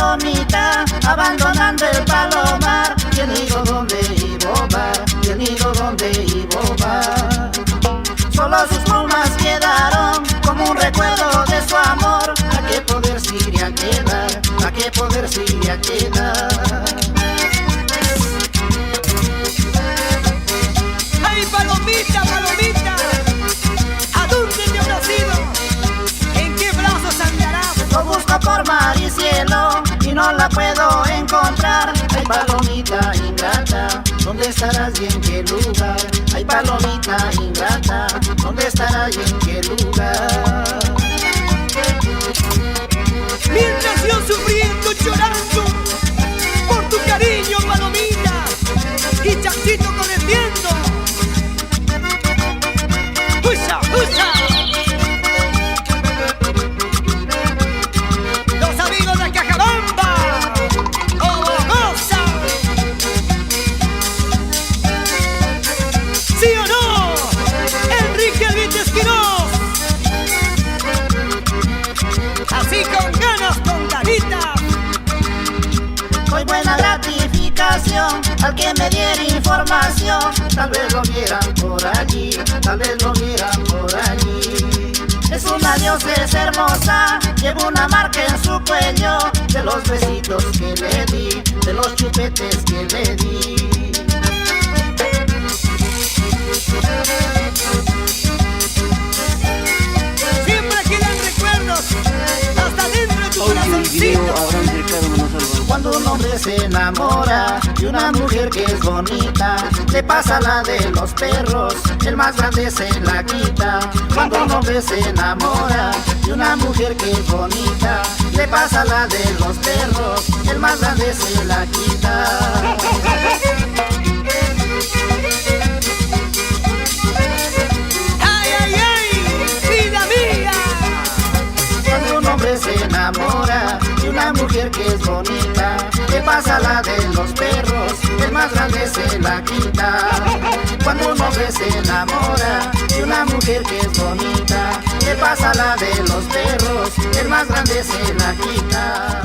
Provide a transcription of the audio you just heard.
palomita, abandonando el palomar. Y el nido donde iba va, y el nido donde iba va. Solo sus plumas quedaron como un recuerdo de su amor. ¿A qué poder se iría a quedar? ¿A qué poder se iría a quedar? ¡Ay, palomita, palomita! ¿A dónde te habrás ido? ¿En qué brazos andarás? Lo busco por mar y cielo y no la puedo encontrar. Ay, palomita ingrata, ¿dónde estarás y en qué lugar? Ay, palomita ingrata, ¿dónde estarás y en qué lugar? Mientras yo sufriendo, llorando por tu cariño, palomita, y Chachito corriendo. ¡Usa, usa! Los amigos de Cajabamba, ¡oh, goza! ¿Sí o no? Enrique el Vite Esquiroz. Así con ganas, con ganitas. Doy buena gratificación al que me diera información. Tal vez lo vieran por allí, tal vez lo vieran por allí. Es una diosa, es hermosa, lleva una marca en su cuello de los besitos que le di, de los chupetes que le di. Siempre quedan recuerdos hasta dentro de tu corazoncito. Cuando un hombre se enamora de una mujer que es bonita, le pasa la de los perros, el más grande se la quita. Cuando un hombre se enamora de una mujer que es bonita, le pasa la de los perros, el más grande se la quita. ¡Ay, ay, ay! ¡Vida mía! Cuando un hombre se enamora de una mujer que es bonita, le pasa la de los perros, el más grande se la quita. Cuando un hombre se enamora de una mujer que es bonita, le pasa la de los perros, el más grande se la quita.